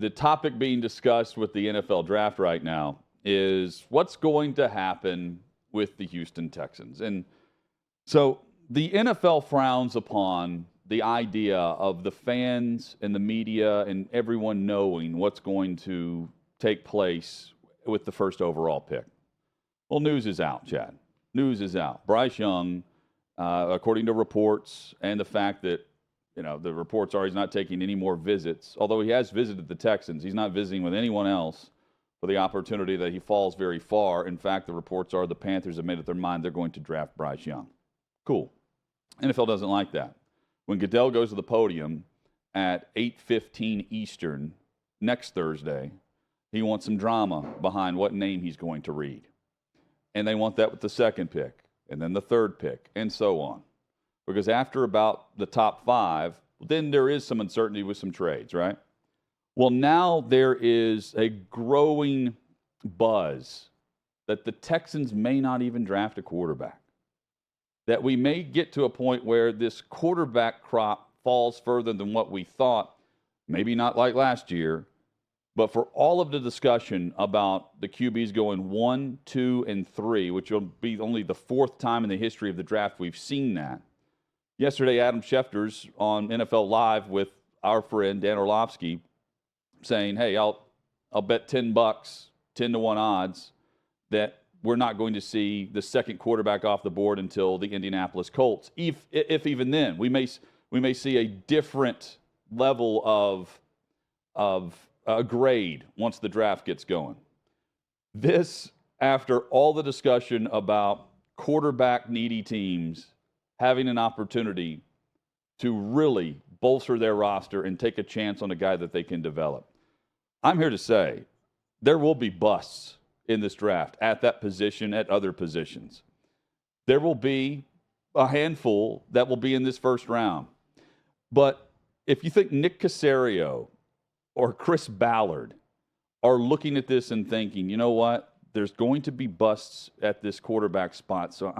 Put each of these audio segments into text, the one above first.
the topic being discussed with the NFL draft right now is what's going to happen with the Houston Texans. And so the NFL frowns upon the idea of the fans and the media and everyone knowing what's going to take place with the first overall pick. Well, news is out, Chad. News is out. Bryce Young, according to reports and the fact that, the reports are he's not taking any more visits, although he has visited the Texans. He's not visiting with anyone else for the opportunity that he falls very far. In fact, the reports are the Panthers have made up their mind they're going to draft Bryce Young. Cool. NFL doesn't like that. When Goodell goes to the podium at 8:15 Eastern next Thursday, he wants some drama behind what name he's going to read. And they want that with the second pick, and then the third pick, and so on. Because after about the top 5, then there is some uncertainty with some trades, right? Well, now there is a growing buzz that the Texans may not even draft a quarterback. That we may get to a point where this quarterback crop falls further than what we thought, maybe not like last year, but for all of the discussion about the QBs going 1, 2, and 3, which will be only the 4th time in the history of the draft we've seen that. Yesterday, Adam Schefter's on NFL Live with our friend Dan Orlovsky saying, hey, I'll bet $10, 10-1 odds that we're not going to see the second quarterback off the board until the Indianapolis Colts. If even then, we may see a different level of grade once the draft gets going. This, after all the discussion about quarterback needy teams having an opportunity to really bolster their roster and take a chance on a guy that they can develop. I'm here to say there will be busts in this draft at that position, at other positions. There will be a handful that will be in this first round. But if you think Nick Caserio or Chris Ballard are looking at this and thinking, you know what, there's going to be busts at this quarterback spot, so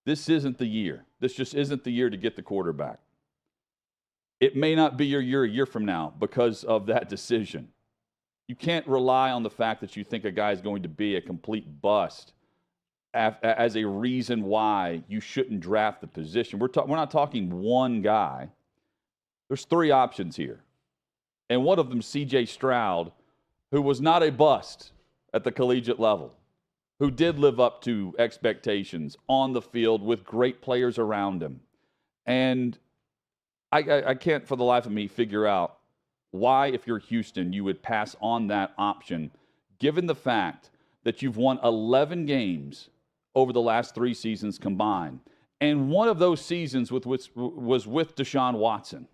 this isn't the year. This just isn't the year to get the quarterback. It may not be your year a year from now because of that decision. You can't rely on the fact that you think a guy is going to be a complete bust as a reason why you shouldn't draft the position. We're not talking one guy. There's 3 options here. And one of them, C.J. Stroud, who was not a bust at the collegiate level, who did live up to expectations on the field with great players around him. And I can't for the life of me figure out why, if you're Houston, you would pass on that option, given the fact that you've won 11 games over the last 3 seasons combined. And one of those seasons was with Deshaun Watson.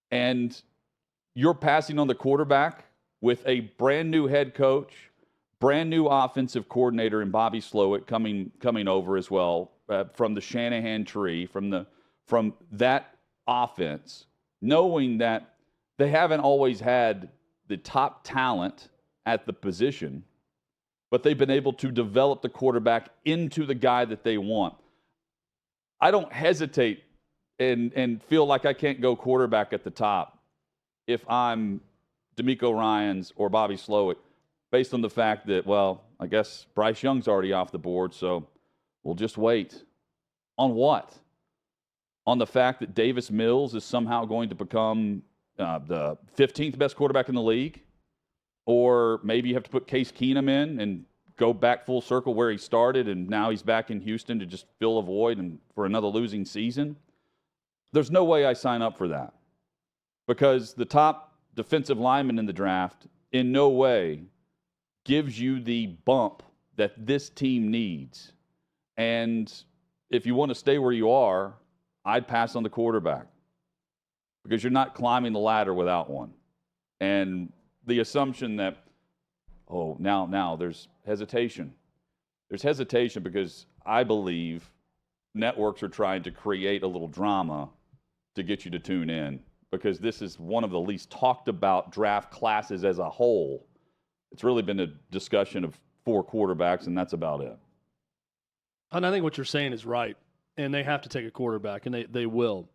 And you're passing on the quarterback with a brand new head coach, brand new offensive coordinator in Bobby Slowick coming over as well from the Shanahan tree, from that offense, knowing that they haven't always had the top talent at the position, but they've been able to develop the quarterback into the guy that they want. I don't hesitate and feel like I can't go quarterback at the top if I'm DeMeco Ryans or Bobby Slowick, based on the fact that, well, I guess Bryce Young's already off the board, so we'll just wait. On what? On the fact that Davis Mills is somehow going to become the 15th best quarterback in the league? Or maybe you have to put Case Keenum in and go back full circle where he started, and now he's back in Houston to just fill a void and for another losing season? There's no way I sign up for that, because the top defensive lineman in the draft in no way gives you the bump that this team needs. And if you want to stay where you are, I'd pass on the quarterback, because you're not climbing the ladder without one. And the assumption that, now there's hesitation. There's hesitation because I believe networks are trying to create a little drama to get you to tune in, because this is one of the least talked about draft classes as a whole. It's really been a discussion of 4 quarterbacks, and that's about it. And I think what you're saying is right, and they have to take a quarterback, and they will.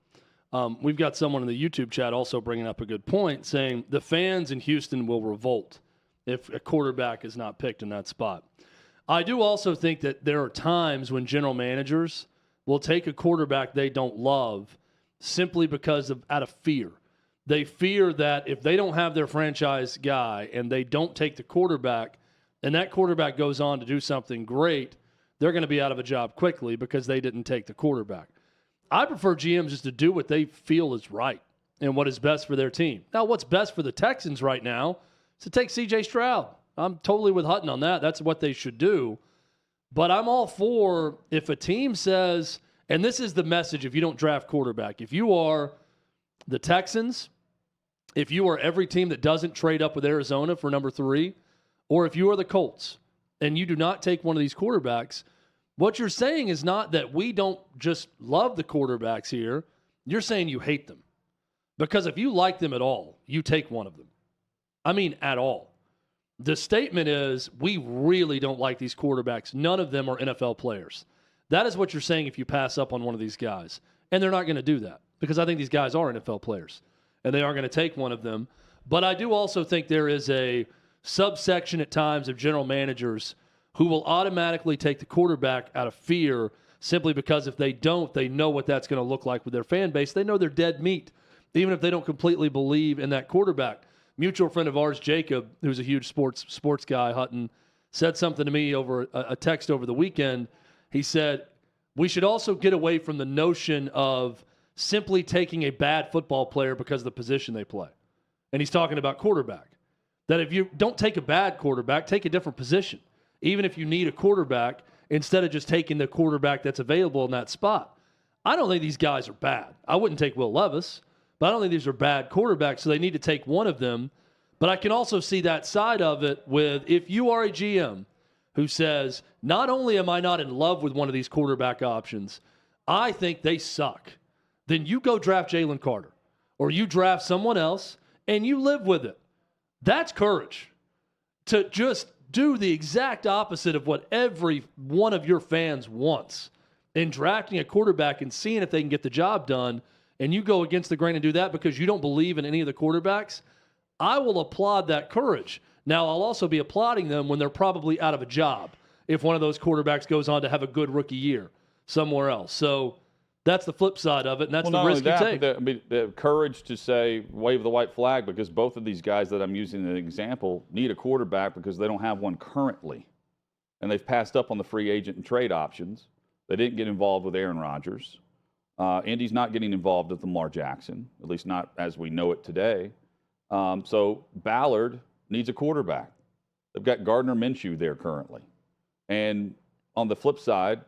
We've got someone in the YouTube chat also bringing up a good point, saying the fans in Houston will revolt if a quarterback is not picked in that spot. I do also think that there are times when general managers will take a quarterback they don't love simply because out of fear. They fear that if they don't have their franchise guy and they don't take the quarterback, and that quarterback goes on to do something great, they're going to be out of a job quickly because they didn't take the quarterback. I prefer GMs just to do what they feel is right and what is best for their team. Now, what's best for the Texans right now is to take C.J. Stroud. I'm totally with Hutton on that. That's what they should do. But I'm all for if a team says, and this is the message if you don't draft quarterback, if you are the Texans, if you are every team that doesn't trade up with Arizona for number 3, or if you are the Colts and you do not take one of these quarterbacks, what you're saying is not that we don't just love the quarterbacks here. You're saying you hate them. Because if you like them at all, you take one of them. I mean, at all. The statement is, we really don't like these quarterbacks. None of them are NFL players. That is what you're saying if you pass up on one of these guys. And they're not going to do that because I think these guys are NFL players. And they are going to take one of them. But I do also think there is a subsection at times of general managers who will automatically take the quarterback out of fear simply because if they don't, they know what that's going to look like with their fan base. They know they're dead meat, even if they don't completely believe in that quarterback. Mutual friend of ours, Jacob, who's a huge sports guy, Hutton, said something to me over a text over the weekend. He said, we should also get away from the notion of simply taking a bad football player because of the position they play. And he's talking about quarterback. That if you don't take a bad quarterback, take a different position. Even if you need a quarterback, instead of just taking the quarterback that's available in that spot. I don't think these guys are bad. I wouldn't take Will Levis, but I don't think these are bad quarterbacks, so they need to take one of them. But I can also see that side of it with if you are a GM who says, not only am I not in love with one of these quarterback options, I think they suck. Then you go draft Jalen Carter or you draft someone else and you live with it. That's courage. To just do the exact opposite of what every one of your fans wants in drafting a quarterback and seeing if they can get the job done, and you go against the grain and do that because you don't believe in any of the quarterbacks, I will applaud that courage. Now, I'll also be applauding them when they're probably out of a job if one of those quarterbacks goes on to have a good rookie year somewhere else. So that's the flip side of it, and that's the risk you take. The courage to say, wave the white flag, because both of these guys that I'm using as an example need a quarterback because they don't have one currently. And they've passed up on the free agent and trade options. They didn't get involved with Aaron Rodgers. Indy's not getting involved with Lamar Jackson, at least not as we know it today. So Ballard needs a quarterback. They've got Gardner Minshew there currently. And on the flip side,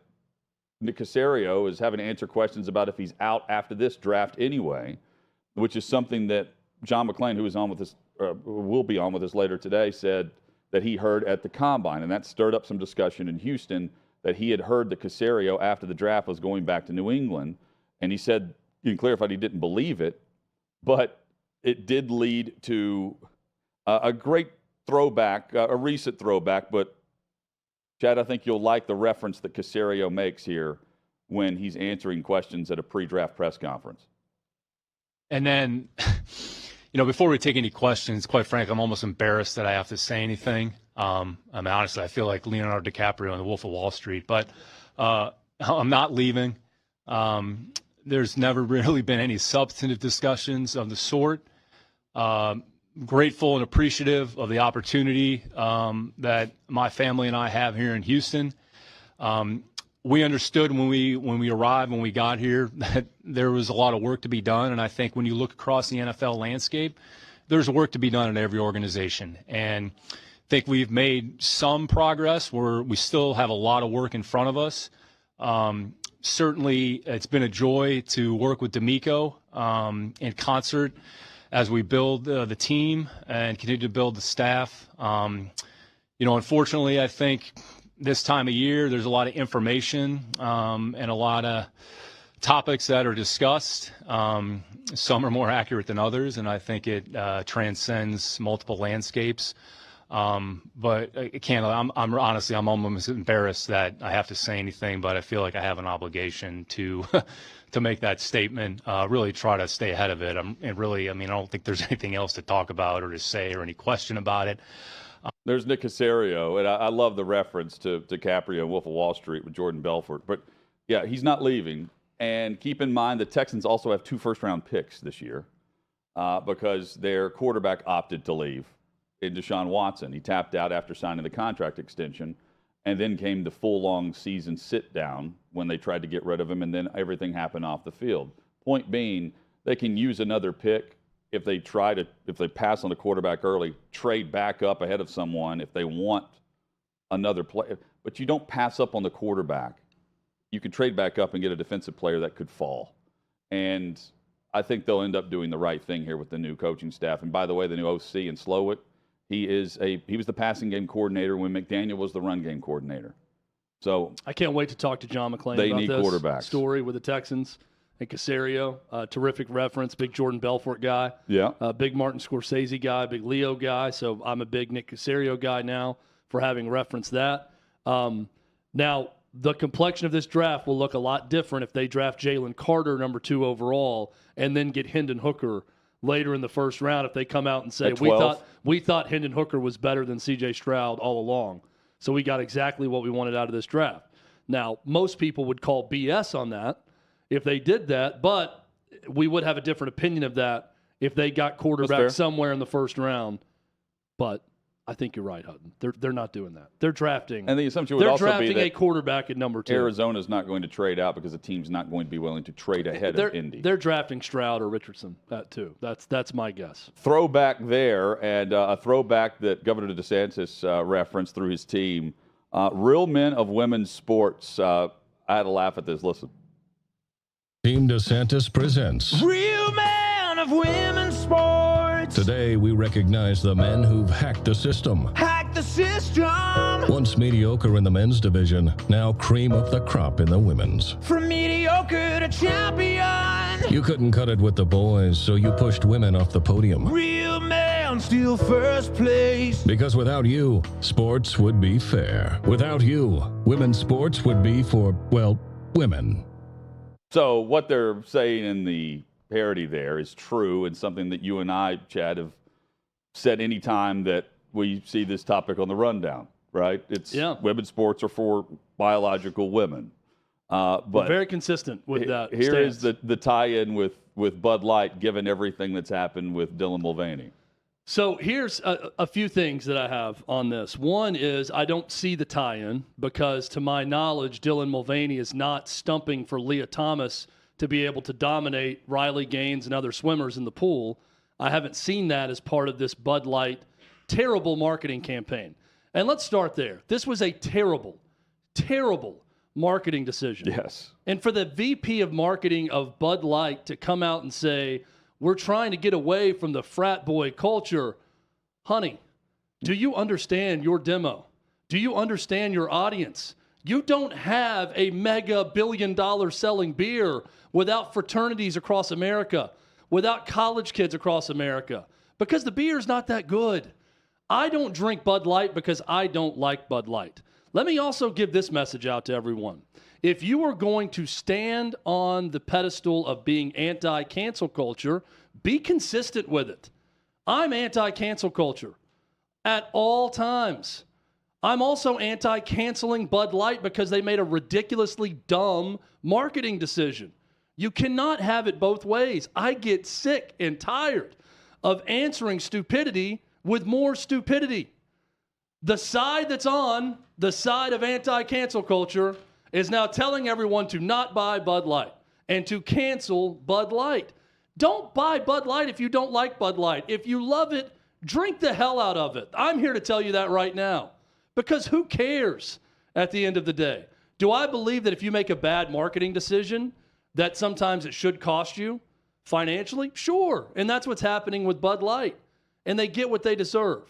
Nick Caserio is having to answer questions about if he's out after this draft anyway, which is something that John McClain, who is on with us, will be on with us later today, said that he heard at the Combine. And that stirred up some discussion in Houston that he had heard that Caserio after the draft was going back to New England. And he said, he clarified he didn't believe it, but it did lead to a great throwback, a recent throwback, but Chad, I think you'll like the reference that Caserio makes here when he's answering questions at a pre-draft press conference. And then, before we take any questions, quite frankly, I'm almost embarrassed that I have to say anything. Honestly, I feel like Leonardo DiCaprio in The Wolf of Wall Street, but I'm not leaving. There's never really been any substantive discussions of the sort. Grateful and appreciative of the opportunity that my family and I have here in Houston. We understood when we arrived, when we got here, that there was a lot of work to be done. And I think when you look across the NFL landscape, there's work to be done in every organization. And I think we've made some progress where we still have a lot of work in front of us. Certainly, it's been a joy to work with D'Amico in concert as we build the team and continue to build the staff. Unfortunately, I think this time of year there's a lot of information and a lot of topics that are discussed. Some are more accurate than others, and I think it transcends multiple landscapes. But I can't. I'm honestly, I'm almost embarrassed that I have to say anything, but I feel like I have an obligation to to make that statement. Really try to stay ahead of it. And really, I mean, I don't think there's anything else to talk about or to say or any question about it. There's Nick Caserio, and I love the reference to DiCaprio and Wolf of Wall Street with Jordan Belfort. But yeah, he's not leaving. And keep in mind the Texans also have 2 first-round picks this year because their quarterback opted to leave. In Deshaun Watson. He tapped out after signing the contract extension, and then came the full long season sit down when they tried to get rid of him, and then everything happened off the field. Point being, they can use another pick if they pass on the quarterback early, trade back up ahead of someone if they want another player. But you don't pass up on the quarterback. You can trade back up and get a defensive player that could fall. And I think they'll end up doing the right thing here with the new coaching staff. And by the way, the new OC in Slowick, he was the passing game coordinator when McDaniel was the run game coordinator. So I can't wait to talk to John McClain they about need this quarterbacks. Story with the Texans and Caserio. Terrific reference, big Jordan Belfort guy. Yeah. Big Martin Scorsese guy, big Leo guy. So I'm a big Nick Caserio guy now for having referenced that. Now, the complexion of this draft will look a lot different if they draft Jalen Carter, number 2 overall, and then get Hendon Hooker later in the first round if they come out and say, we thought Hendon Hooker was better than C.J. Stroud all along. So we got exactly what we wanted out of this draft. Now, most people would call BS on that if they did that, but we would have a different opinion of that if they got quarterback somewhere in the first round. But I think you're right, Hutton. They're not doing that. They're drafting. And the assumption would also be that a quarterback at number 2. Arizona's not going to trade out because the team's not going to be willing to trade ahead of Indy. They're drafting Stroud or Richardson at 2. That's my guess. Throwback there, and a throwback that Governor DeSantis referenced through his team. Real men of women's sports. I had a laugh at this. Listen. Team DeSantis presents Real Men of Women's Sports. Today we recognize the men who've hacked the system. Hack the system. Once mediocre in the men's division, now cream of the crop in the women's. From mediocre to champion. You couldn't cut it with the boys, so you pushed women off the podium. Real men still first place. Because without you, sports would be fair. Without you, women's sports would be for, well, women. So what they're saying in the parody there is true, and something that you and I, Chad, have said any time that we see this topic on the rundown, right? It's women's sports are for biological women. But we're very consistent with that. Here is the tie-in with Bud Light, given everything that's happened with Dylan Mulvaney. So here's a few things that I have on this. One is I don't see the tie-in because, to my knowledge, Dylan Mulvaney is not stumping for Leah Thomas to be able to dominate Riley Gaines and other swimmers in the pool. I haven't seen that as part of this Bud Light terrible marketing campaign. And let's start there. This was a terrible, terrible marketing decision. Yes. And for the VP of marketing of Bud Light to come out and say, we're trying to get away from the frat boy culture. Honey, do you understand your demo? Do you understand your audience? You don't have a mega billion-dollar selling beer without fraternities across America, without college kids across America, because the beer's not that good. I don't drink Bud Light because I don't like Bud Light. Let me also give this message out to everyone. If you are going to stand on the pedestal of being anti-cancel culture, be consistent with it. I'm anti-cancel culture at all times. I'm also anti-canceling Bud Light because they made a ridiculously dumb marketing decision. You cannot have it both ways. I get sick and tired of answering stupidity with more stupidity. The side that's on the side of anti-cancel culture is now telling everyone to not buy Bud Light and to cancel Bud Light. Don't buy Bud Light if you don't like Bud Light. If you love it, drink the hell out of it. I'm here to tell you that right now, because who cares at the end of the day? Do I believe that if you make a bad marketing decision, that sometimes it should cost you financially? Sure, and that's what's happening with Bud Light, and they get what they deserve.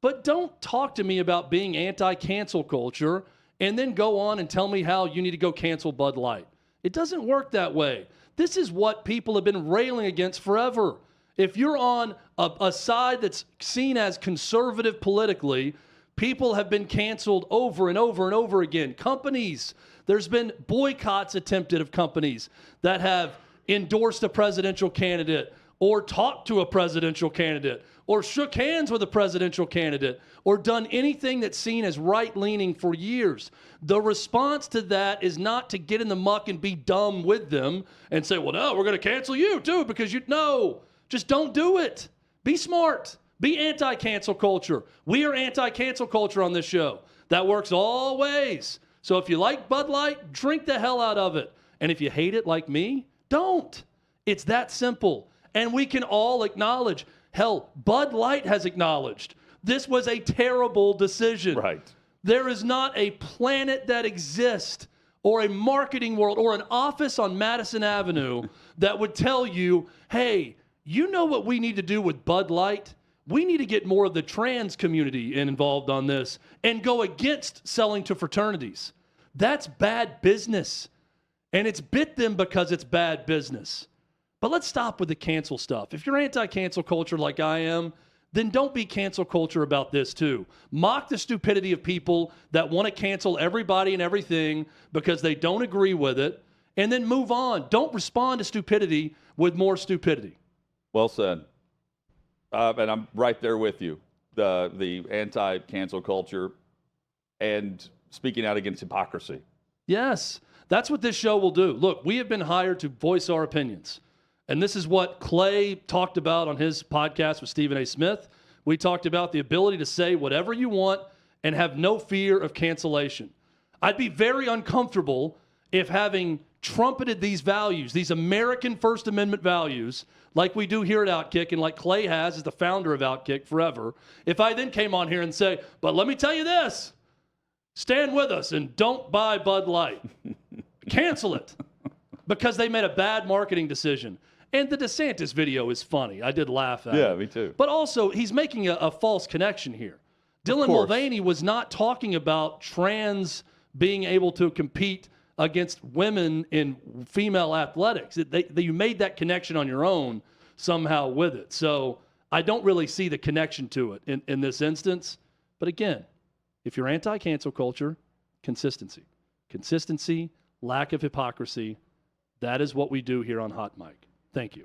But don't talk to me about being anti-cancel culture and then go on and tell me how you need to go cancel Bud Light. It doesn't work that way. This is what people have been railing against forever. If you're on a side that's seen as conservative politically, people have been canceled over and over and over again. Companies, there's been boycotts attempted of companies that have endorsed a presidential candidate or talked to a presidential candidate or shook hands with a presidential candidate or done anything that's seen as right-leaning for years. The response to that is not to get in the muck and be dumb with them and say, well, no, we're going to cancel you too because no, just don't do it. Be smart. Be anti-cancel culture. We are anti-cancel culture on this show. That works all ways. So if you like Bud Light, drink the hell out of it. And if you hate it like me, don't. It's that simple. And we can all acknowledge, hell, Bud Light has acknowledged this was a terrible decision. Right. There is not a planet that exists or a marketing world or an office on Madison Avenue that would tell you, hey, you know what we need to do with Bud Light? We need to get more of the trans community involved on this and go against selling to fraternities. That's bad business. And it's bit them because it's bad business. But let's stop with the cancel stuff. If you're anti-cancel culture like I am, then don't be cancel culture about this too. Mock the stupidity of people that want to cancel everybody and everything because they don't agree with it, and then move on. Don't respond to stupidity with more stupidity. Well said. And I'm right there with you. The anti-cancel culture and speaking out against hypocrisy. Yes, that's what this show will do. Look, we have been hired to voice our opinions. And this is what Clay talked about on his podcast with Stephen A. Smith. We talked about the ability to say whatever you want and have no fear of cancellation. I'd be very uncomfortable if having trumpeted these values, these American First Amendment values, like we do here at Outkick and like Clay has as the founder of Outkick forever, if I then came on here and say, but let me tell you this, stand with us and don't buy Bud Light. Cancel it. Because they made a bad marketing decision. And the DeSantis video is funny. I did laugh at it. Yeah, me too. But also, he's making a false connection here. Dylan Mulvaney was not talking about trans being able to compete against women in female athletics. You made that connection on your own somehow with it. So I don't really see the connection to it in this instance. But again, if you're anti-cancel culture, consistency. Consistency, lack of hypocrisy, that is what we do here on Hot Mic. Thank you.